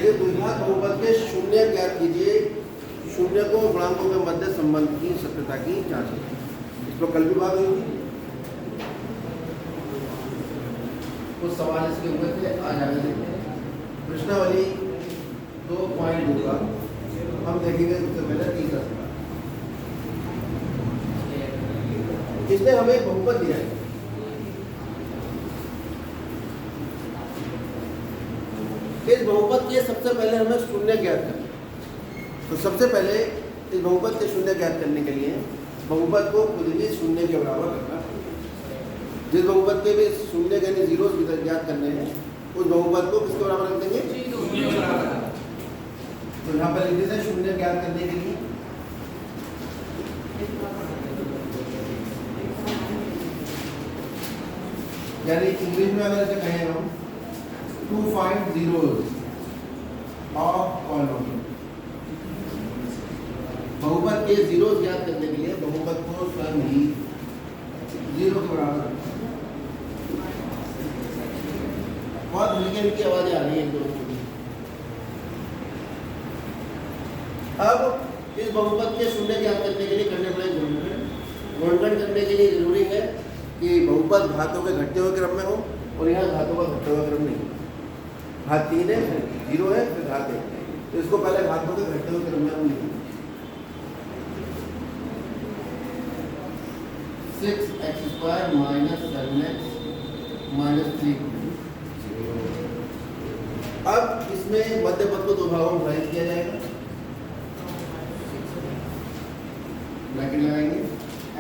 देखिए द्विघात बहुपद के शून्य ज्ञात कीजिए, शून्य को गुणांकों के मध्य संबंध की सत्यता की जांच कीजिए। इस पर कल भी बात हुई थी, कुछ सवाल इसके हुए थे, आज आगे देखते हैं। प्रश्नावली 2.2 का हम देखेंगे सबसे पहले तीसरा सवाल। इसने हमें बहुपद दिया है, इस बहुपद के सबसे पहले हमें शून्य ज्ञात करना है। तो सबसे पहले इस बहुपद के शून्य ज्ञात करने के लिए बहुपद को खुद ही शून्य के बराबर करना है। जिस बहुपद के भी शून्य यानी जीरो ज्ञात करने हैं उस बहुपद को किसके बराबर रख देंगे? शून्य के बराबर। तो यहाँ पर लिख देते हैं शून्य ज्ञात करने के लिए यानी इंग्लिश में अगर इसे कहें हम to find zeros of polynomial, बहुपद के जीरोस ज्ञात करने के लिए बहुपद को स्वयं ही जीरो के बराबर। बहुत हल्की हल्की आवाजें आ रही है इन दोनों की। अब इस बहुपद के शून्य ज्ञात करने के लिए करने पड़े गुणनखंड करने के लिए जरूरी है कि बहुपद घातों के घटते हुए क्रम में हो और यहाँ घातों का घटते हुए क्रम नहीं। घात 3 है, फिर 0 है, फिर घात 1, तो इसको पहले घातों के घटते हुए क्रम में हम लिखेंगे। 6x² - 7x - 3। अब इसमें मध्य पद को दो भागों में विभाजित किया जाएगा। ब्रैकेट लगाएंगे,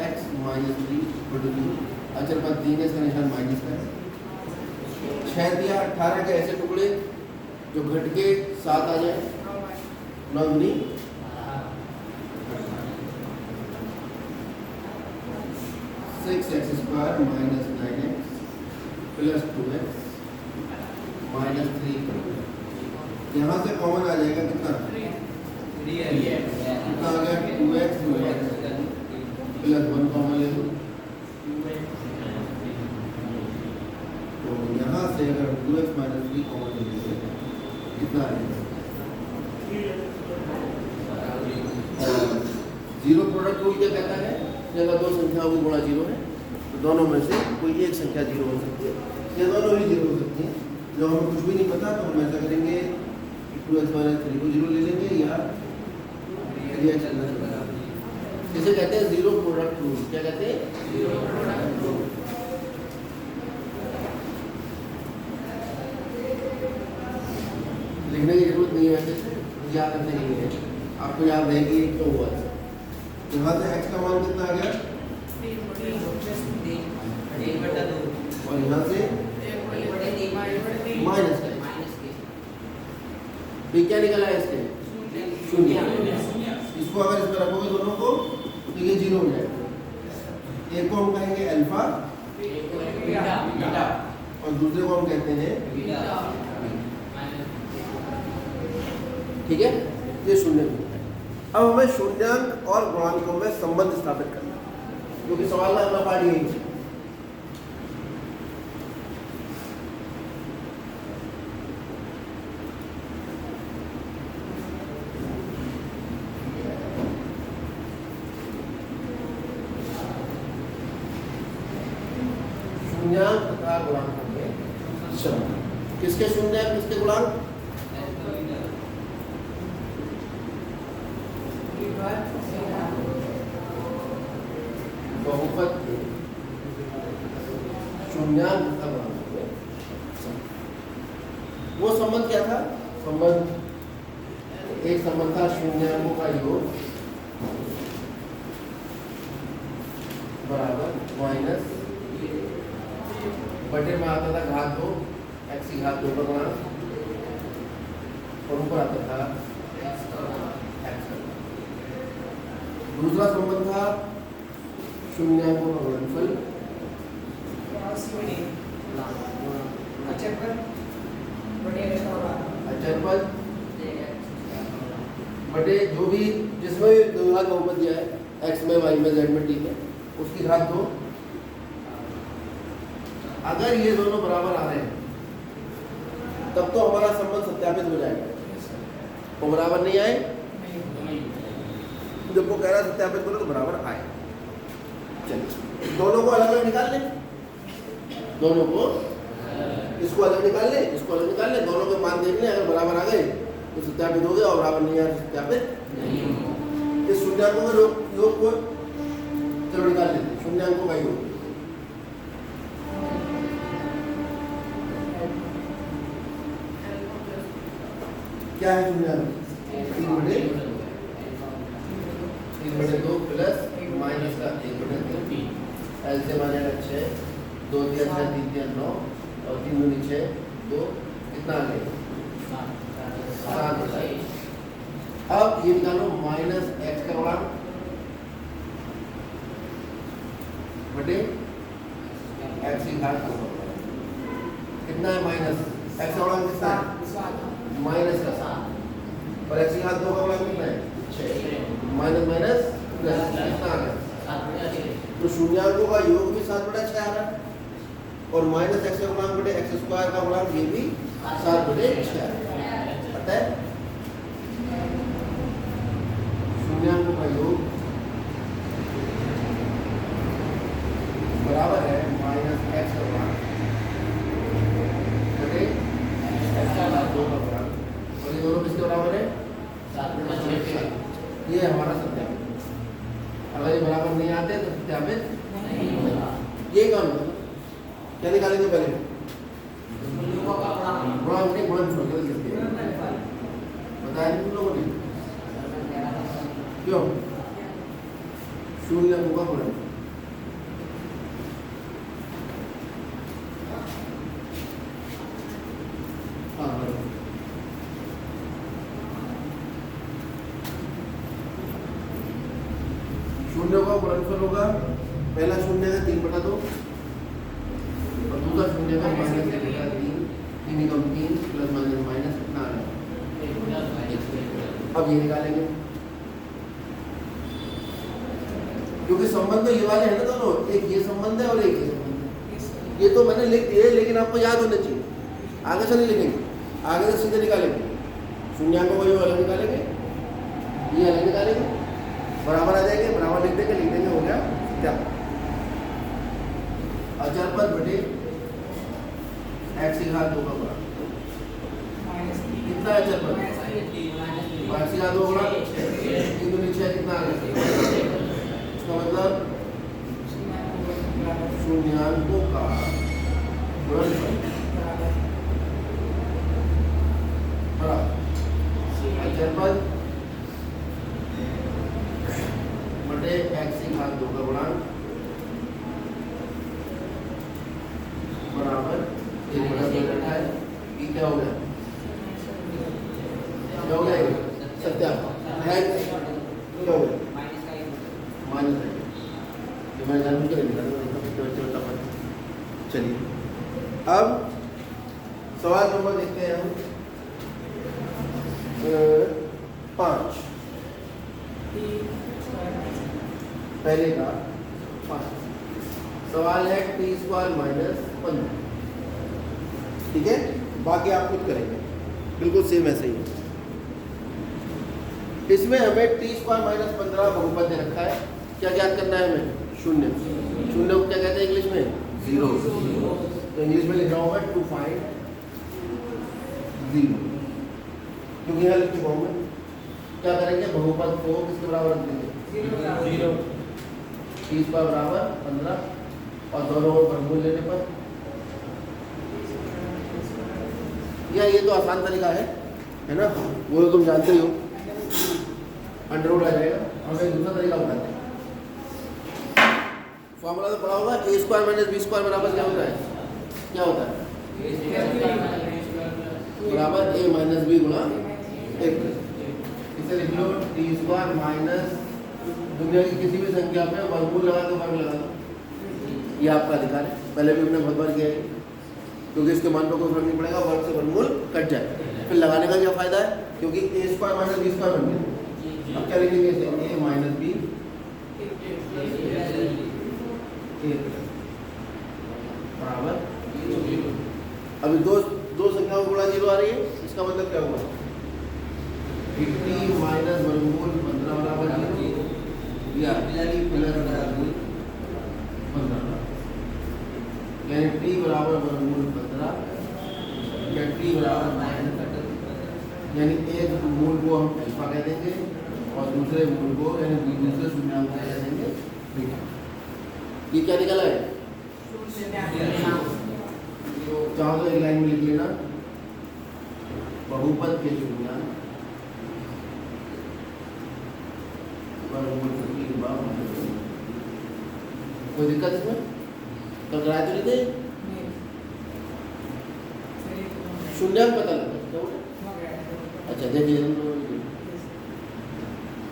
x - 3 = 2। अचर पद 3 है, इसका निशान माइनस का है। 6 दिया 18 के ऐसे टुकड़े जो घट के 7 आ जाए, 9 दूनी 6x² - 9x + 2x - 3। यहाँ से कॉमन आ जाएगा कितना? कितना आ गया? 2x + 1 कॉमन ले लो। तो यहाँ से अगर 2x - 3 कॉमन ले लीजिए कितना आएगा? जीरो प्रोडक्ट रूल क्या कहता है कि अगर दो संख्याओं की गुणा जीरो है तो दोनों में से कोई एक संख्या जीरो हो सकती है या दोनों ही जीरो हो सकती है। जब हमें कुछ भी नहीं पता तो हम ऐसा करेंगे 2x - 3 को जीरो ले लेंगे या 3x इसे कहते हैं जीरो प्रोडक्ट रूल। क्या कहते हैं? Zero product rule. लिखने की जरूरत नहीं है, वैसे याद रखने के लिए आपको याद रहेगी क्यों हुआ है। यहाँ से x का मान कितना आ गया? 1/2 और यहाँ से माइनस का b क्या निकला है इसके? शून्य। इसको अगर इसमें रखोगे दोनों को तो ये जीरो हो जाएगा। एक को हम कहेंगे अल्फा और दूसरे को हम कहते हैं बीटा। ठीक है, ये शून्य। अब हमें शून्यांक और गुणांकों में संबंध स्थापित करना है, क्योंकि सवाल का अगला पार्ट यही है। शून्यांक तथा गुणांकों में संबंध। किसके शून्यांक किसके गुणांक? बहुपद के शून्यांक तथा गुणांकों में संबंध। वो संबंध क्या था? संबंध एक संबंध था शून्यांकों का योग बराबर माइनस बटे में आता था घात 2 x की घात 2 का गुणांक और ऊपर आता था x। दूसरा संबंध था शून्यांकों का गुणनफल अचर पद बटे जो भी जिसमें भी द्विघात बहुपद दिया है x में y में z में t में उसकी घात 2। अगर ये दोनों बराबर आ रहे हैं तब तो हमारा संबंध सत्यापित हो जाएगा। वो बराबर नहीं आए, जब वो कह रहा सत्यापित करो तो बराबर आए। चलिए दोनों को अलग अलग निकाल लें, दोनों को, इसको अलग निकाल लें, इसको अलग निकाल लें, दोनों के मान देख लें, अगर बराबर आ गए तो सत्यापित हो गया और बराबर नहीं आया तो सत्यापित नहीं। इस शून्याङ्कों का योग को चलो निकाल लेते हैं, शून्याङ्कों का योग क्या है? शून्याङ्क 3/2 प्लस माइनस का 1/3, एल से मानेगा 6, 2 3 6 3 3 9 और 3 दूनी 6 2, कितना आ गया? 7। अब ये निकालो माइनस एक्स का गुणांक बटे एक्स की घात 2, कितना है? माइनस एक्स का गुणांक कितना है? माइनस का 7 और एक्स की घात 2 का गुणांक कितना है? 6। माइनस माइनस प्लस कितना आ गया? तो शून्याङ्कों का योग भी 7/6 आ रहा है और माइनस एक्स का गुणांक बटे एक्स स्क्वायर का गुणांक ये भी 7/6 पता है। शून्याङ्कों का योग बराबर है माइनस एक्स का गुणांक बटे एक्स का घात 2 का गुणांक, और ये दोनों किसके बराबर है? 7/6। ये हमारा सत्यापित। अगर ये बराबर नहीं आते तो सत्यापित नहीं होगा। ये काम होगा, क्या निकालेंगे पहले? गुणांक नहीं, गुणांक छोड़ सकते हैं, बताया तुम लोगों ने क्यों? शून्याङ्कों का गुणांक शून्य का गुणनफल होगा, पहला शून्य का 3/2 और दूसरा शून्य का -1/3, 3 कम 3 प्लस माइनस माइनस कितना आ रहा है? अब ये निकालेंगे क्योंकि संबंध तो ये वाले हैं ना दोनों, एक ये संबंध है और एक ये संबंध है। ये तो मैंने लिख दिए लेकिन आपको याद होना चाहिए, आगे से नहीं लिखेंगे, आगे से सीधे निकालेंगे। शून्याङ्कों को योग अलग निकालेंगे, ये अलग निकालेंगे, बराबर आ जाएंगे, बराबर लिख देंगे, हो गया क्या? अचर पद बटे एक्स की घात 2 का गुणांक कितना है? अचर पद एक्स की घात 2 गुणा 3 दूनी 6 कितना आ गया? इसका मतलब शून्याङ्कों का गुणनफल बराबर अचर पद बटे एक्स की घात 2 का गुणांक बराबर 1/2 है। ये क्या हो गया? क्या हो गया? सत्यापन है क्या हो गया? माइनस है, ये मैं जानबूझ के निकालूंगा। चलिए अब सवाल नंबर देखते हैं हम 5, पहले का 5 सवाल है t² - 15, ठीक है? बाकी आप खुद करेंगे, बिल्कुल सेम ऐसे ही है। इसमें हमें t² - 15 बहुपद दे रखा है, क्या ज्ञात करना है हमें? शून्य। शून्य को क्या कहते हैं इंग्लिश में? 0। तो इंग्लिश में लिख रहा हूँ मैं टू फाइंड 0, क्योंकि यहाँ लिख चुका हूँ मैं। क्या करेंगे? बहुपद को किसके बराबर रख देंगे? 0। t² बराबर 15 और दोनों को वर्गमूल लेने पर, या ये तो आसान तरीका है ना, वो तो तुम जानते ही हो, अंडरवुड आ जाएगा। हम एक दूसरा तरीका बताते हैं। फॉर्मूला तो पढ़ा होगा, a² - b² बराबर क्या होता है? क्या होता है? बराबर a - b गुणा 1। इसे लिख लो t² माइनस दुनिया की किसी भी संख्या पे वर्गमूल लगा के वर्ग लगा दो। ये आपका अधिकार है, पहले भी हमने बहुत बार किया है, क्योंकि इसके मान पर कोई फर्क नहीं पड़ेगा, वर्ग से वर्गमूल कट जाए। फिर लगाने का क्या फायदा है? क्योंकि a² - b² बन गया। अब क्या लिखेंगे इसे? a - b बराबर। अभी दो संख्याओं को गुणा 0 आ रही है, इसका मतलब क्या हुआ? टी माइनस वर्गमूल 15 बराबर 0 या टी प्लस वर्गमूल 15 यानी टी बराबर वर्गमूल 15 या टी बराबर माइनस, यानी एक मूल को हम अल्फा कह देंगे और दूसरे मूल को यानी दूसरे शून्याङ्क को कह देंगे बीटा। ये क्या निकला है? चाहो तो एक लाइन में लिख लेना, बहुपद के शून्याङ्क वर्गमूल 15। कोई दिक्कत इसमें? तो कराए तो नहीं थे? शून्याङ्क पता लगा। अच्छा देखिए,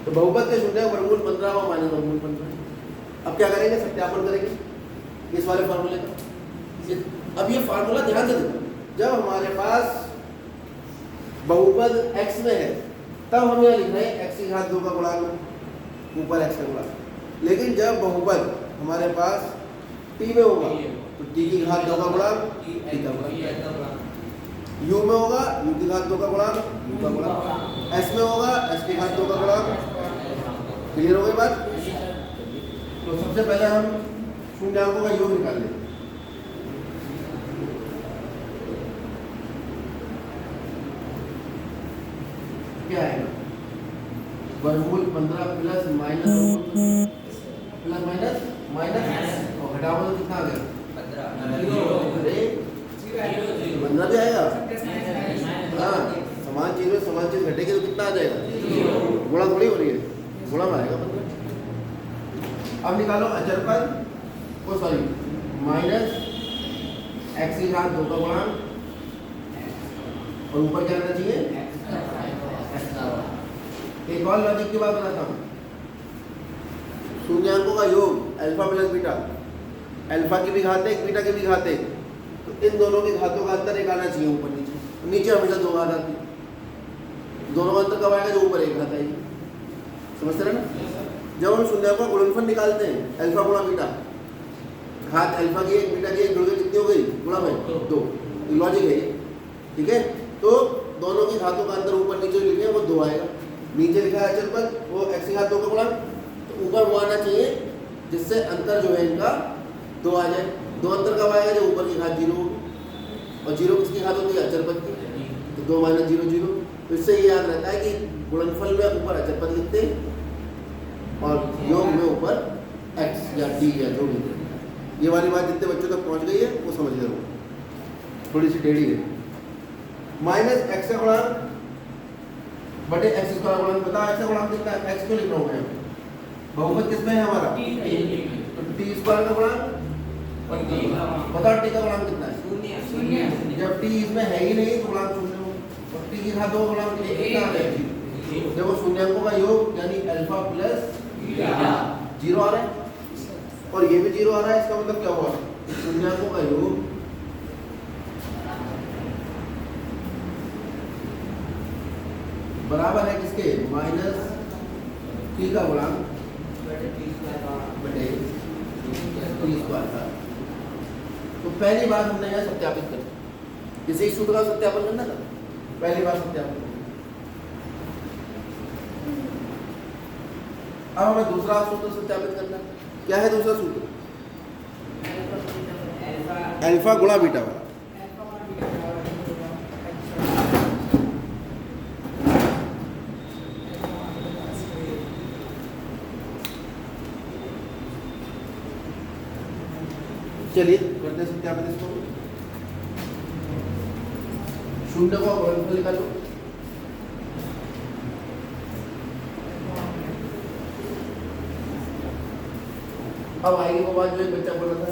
तो बहुपद के शून्याङ्क वर्गमूल 15 और माइनस वर्गमूल 15। अब क्या करेंगे? सत्यापन करेंगे इस वाले फार्मूले का। अब ये फार्मूला ध्यान से देखो, जब हमारे पास बहुपद x में है तब हम यह लिख रहे हैं x की घात 2 का गुणांक ऊपर x का गुणांक। लेकिन जब बहुपद हमारे पास t में होगा तो t की घात 2 का गुणांक t का गुणांक, u में होगा u की घात 2 का गुणांक u का गुणांक, s में होगा s की घात 2 का गुणांक। क्लियर हो गई बात? तो सबसे पहले हम शून्याङ्कों का योग निकाल लें। क्या आएगा? वर्गमूल 15 plus minus plus minus minus और घटाओ तो कितना आ गया? 15 भी आएगा। हाँ, समान चीज में समान चीज घटेगी तो कितना आ जाएगा? गुणा थोड़ी हो रही है, गुणा में आएगा 15। अब निकालो अचर पद को, सॉरी माइनस x की घात 2 का गुणांक और ऊपर क्या रहना चाहिए? एक और लॉजिक की बात बताता हूँ, शून्याङ्कों का योग अल्फा प्लस बीटा, अल्फा की भी घात एक बीटा की भी घात एक, तो इन दोनों की घातों का अंतर एक आना चाहिए ऊपर नीचे। नीचे हमेशा 2 घात आती है, दोनों का अंतर कब आएगा? जो ऊपर एक घात आएगी। समझते रहे ना? जब हम शून्याङ्कों का गुणनफल निकालते हैं अल्फा गुणा बीटा, घात अल्फा की एक बीटा की एक जुड़ के कितनी हो गई? गुणा में 2। लॉजिक है ये, ठीक है? तो दोनों की घातों का अंतर ऊपर नीचे लिखे वो 2 आएगा। नीचे लिखा है अचर पद वो x की घात 2 का गुणांक, तो ऊपर वो आना चाहिए जिससे अंतर जो है इनका 2 आ जाए। 2 अंतर कब आएगा? जब ऊपर की घात 0 होगी, और 0 किसकी घात होती है? अचर पद की, तो 2 माइनस 0 0। तो इससे ये याद रहता है कि गुणनफल में ऊपर अचर पद लिखते हैं और योग में ऊपर x या t या जो भी। ये वाली बात जितने बच्चों तक पहुंच गई है वो समझ गए हो, थोड़ी सी टेढ़ी है। माइनस x का गुणांक बटे x स्क्वायर का गुणांक, बताओ x का गुणांक कितना है? x क्यों लिख रहा हूं मैं? बहुपद किसमें है हमारा? तो t स्क्वायर का गुणांक, बताओ t का गुणांक कितना है? 0। जब t इसमें है ही नहीं तो गुणांक 0 होगा, और t की घात 2 गुणांक कितना आ जाएगा? देखो शून्याङ्कों का योग यानी अल्फा प्लस बीटा 0 आ रहा है और ये भी 0 आ रहा है। इसका मतलब क्या हुआ? शून्याङ्कों का योग बराबर है किसके? माइनस t का गुणांक बटे t स्क्वायर का। तो पहली बात हमने यहाँ सत्यापित कर, किसी सूत्र का सत्यापन करना था, पहली बार सत्यापन। अब हमें दूसरा सूत्र सत्यापित करना। क्या है दूसरा सूत्र? अल्फा गुणा बीटा वाला। चलिए करते हैं सत्यापित इसको। शून्य को गुणनफल निकालो। अब आएगी वो बात जो एक बच्चा बोल रहा था,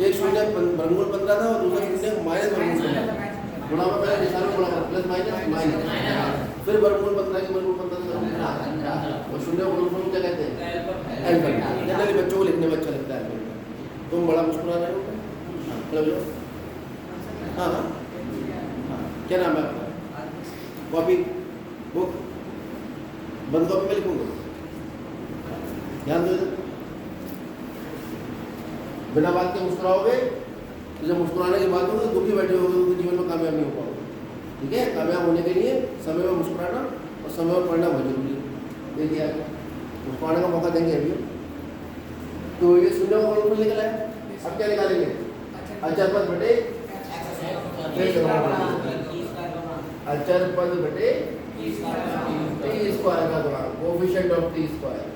एक शून्य वर्गमूल 15 था और दूसरा शून्य माइनस वर्गमूल 15। गुणा में पहले निशान गुणा प्लस माइनस माइनस, फिर वर्गमूल 15 की वर्गमूल 15 और शून्य वर्गमूल क्या कहते हैं? अल्फा। जनरली बच्चों को लिखने में अच्छा लगता है। तुम बड़ा मुस्कुरा रहे हो? हाँ हाँ, क्या नाम है आपका? कॉपी बुक बंद कॉपी में लिखूंगा, ध्यान दो। बिना बात के मुस्कुराओगे तो जब मुस्कुराने की बात होगी तो दुखी बैठे होगे, उनके जीवन में कामयाब नहीं हो पाओगे। ठीक है, कामयाब होने के लिए समय में मुस्कुराना और समय में पढ़ना बहुत जरूरी है। देखिए मुस्कुराने का मौका देंगे अभी। तो ये शून्य का गुणनफल निकला है। अब क्या निकालेंगे? अचर पद बटे अचर पद बटे टी स्क्वायर का गुणांक, कोएफिशिएंट ऑफ टी स्क्वायर।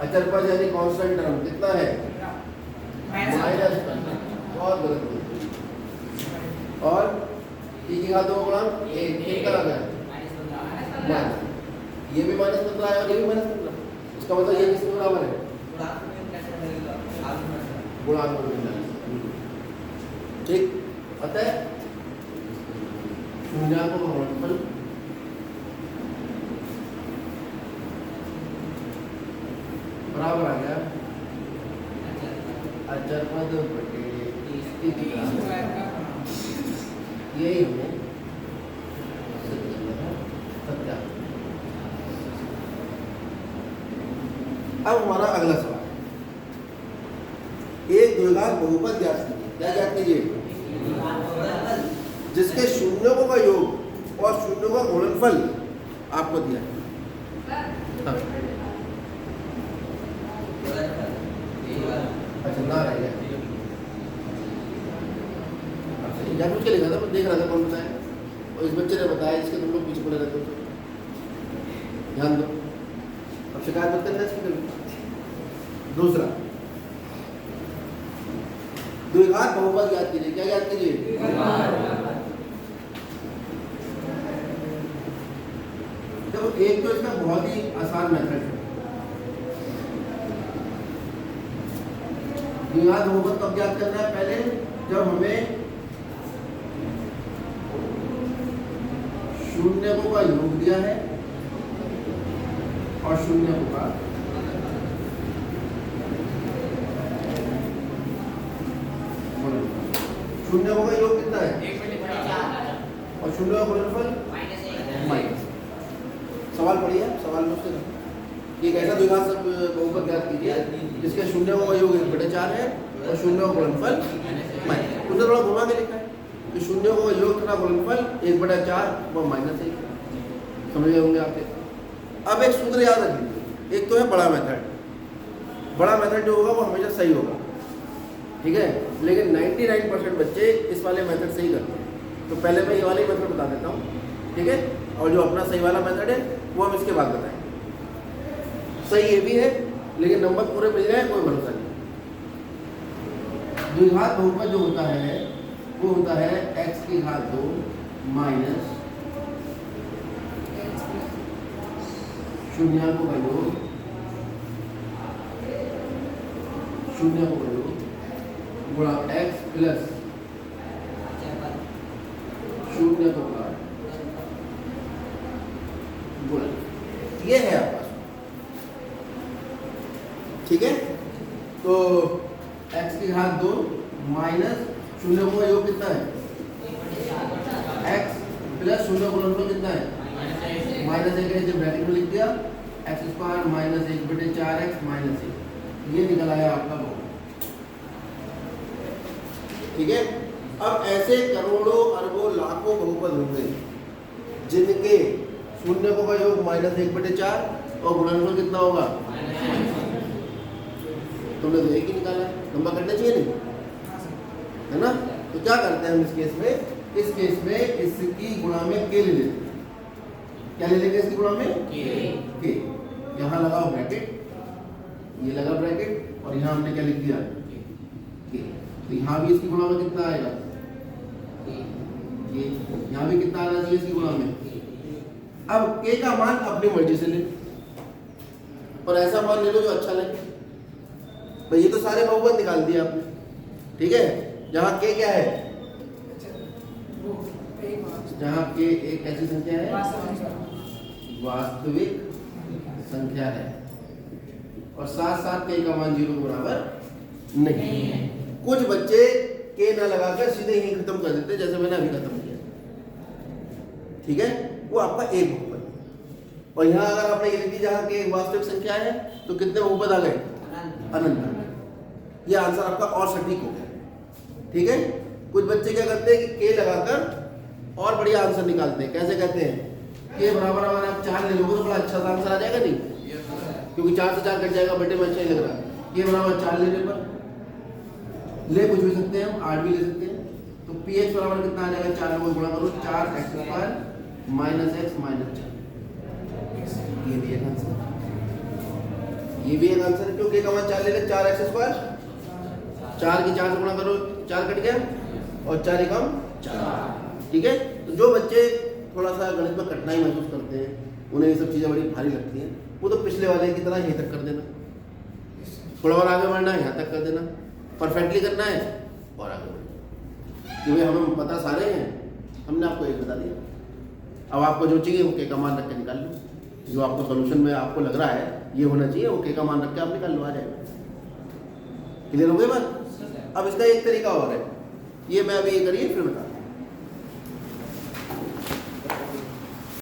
अचर पद यानी कांस्टेंट टर्म कितना है? माइनस। बहुत गलत। और टी की घात 2 गुणांक 1 कितना आ गया? ये भी -15 है और ये भी -15। इसका मतलब ये किसके बराबर है? गुणांक में। ठीक, अतः शून्यांक का गुणनफल बराबर आ गया अचर पद बटे यही हमें सत्या। अब हमारा अगला सवाल, एक द्विघात बहुपद ज्ञात कीजिए। क्या ज्ञात कीजिए? जिसके शून्यों का योग और शून्यों का गुणनफल आपको दिया है। अच्छा ना रह गया, अच्छा पूछ के लिखा था, मैं देख रहा था कौन बताया, और इस बच्चे ने बताया जिसके तुम लोग पीछे पड़े रहते हो। ध्यान दो, अब शिकायत मत करना इसकी कभी। दूसरा, द्विघात बहुपद ज्ञात कीजिए। क्या ज्ञात कीजिए? देखो एक तो इसका बहुत ही आसान मेथड है। द्विघात बहुपद कब ज्ञात करना है? पहले जब हमें शून्यकों का योग दिया है और शून्यकों का शून्यकों का योग कितना है? और शून्य का गुणनफल माइनस। सवाल पढ़िए, सवाल में उसके एक ऐसा द्विघात बहुपद ज्ञात कीजिए जिसके शून्यों का योग 1/4 है और शून्यों का गुणनफल माइनस। उसने थोड़ा घुमा के लिखा है कि शून्यों का योग तथा गुणनफल 1/4 व -1। समझ गए होंगे आपके। अब एक सूत्र याद रखिए, एक तो है बड़ा मेथड। बड़ा मेथड जो होगा वो हमेशा सही होगा, ठीक है, लेकिन 99% बच्चे इस वाले मेथड से ही करते हैं। तो पहले मैं ये वाले मेथड बता देता हूँ, ठीक है, और जो अपना सही वाला मेथड है वो हम इसके बाद बताएंगे। सही ये भी है लेकिन नंबर पूरे मिल जाए कोई भरोसा नहीं। द्विघात बहुपद जो होता है वो होता है x की घात 2 माइनस शून्याकों का योग, शून्याकों का योग गुणा x प्लस शून्याकों का गुणा। ये है आपका, ठीक है। तो x की घात 2 माइनस शून्य का योग कितना है? x प्लस शून्य गुणनफल कितना है? -1 है, जब ब्रैकेट में लिख दिया x² माइनस 1/4x माइनस 1। ये निकल आया आपका बहुपद, ठीक है। अब ऐसे करोड़ों अरबों लाखों बहुपद होंगे जिनके शून्यकों का योग -1/4 और गुणनफल कितना होगा? तुमने तो एक ही निकाला, नंबर करना चाहिए नहीं, है ना। तो क्या करते हैं हम इस केस में? इस केस में इसकी गुणा में के ले लेते हैं। क्या ले लेंगे इसकी गुणा में? के। यहाँ लगाओ ब्रैकेट, ये लगा ब्रैकेट, और यहाँ हमने क्या लिख दिया? के। तो यहाँ भी इसकी गुणा में कितना आएगा? ये। यहाँ भी कितना आना चाहिए इसकी गुणा में? अब के का मान अपनी मर्जी से ले, और ऐसा मान ले लो जो अच्छा लगे। भाई ये तो सारे बहुपद निकाल दिए आपने, ठीक है। जहाँ के क्या है? जहाँ के एक ऐसी संख्या है, वास्तविक संख्या है, और साथ साथ के का मान 0 के बराबर नहीं है। कुछ बच्चे के ना लगाकर सीधे ही खत्म कर देते, जैसे मैंने अभी खत्म किया, ठीक है। वो आपका एक बहुपद। और यहाँ अगर आपने ये लिख दी जहाँ के एक वास्तविक संख्या है तो कितने बहुपद आ गए? अनंत। ये आंसर आपका और सटीक हो गया, ठीक है। कुछ बच्चे क्या करते हैं कि के लगाकर और बढ़िया आंसर निकालते हैं। कैसे कहते हैं? के बराबर अगर आप 4 ले लोगे तो बड़ा अच्छा सा आंसर आ जाएगा नहीं, क्योंकि 4 से 4 कट जाएगा, बेटे में अच्छा ही लग रहा है। के बराबर 4 लेने पर ले कुछ भी सकते हैं हम, 8 भी ले सकते हैं। तो px बराबर कितना आ जाएगा? 4 लोगों गुणा करो, 4x² माइनस x माइनस 4। ये भी एक आंसर, ये भी एक आंसर है। क्यों? के का मान 4 ले ले, 4x², 4 की 4 से गुणा करो, 4 कट गया, और 4 एकम 4। ठीक है। तो जो बच्चे थोड़ा सा गणित में कठिनाई महसूस करते हैं, उन्हें ये सब चीज़ें बड़ी भारी लगती हैं, वो तो पिछले वाले की तरह यहीं तक कर देना, थोड़ा और आगे बढ़ना है यहाँ तक कर देना, परफेक्टली करना है और आगे बढ़ना। क्योंकि हमें पता सारे हैं, हमने आपको एक बता दिया। अब आपको जो चाहिए वो के का मान रख के निकाल लो, जो आपको सोल्यूशन में आपको लग रहा है ये होना चाहिए, वो के का मान रख के आप निकाल लो, आ जाएगा। क्लियर हो गई बात? अब इसका एक तरीका और है, ये मैं अभी ये करिए फिर बता।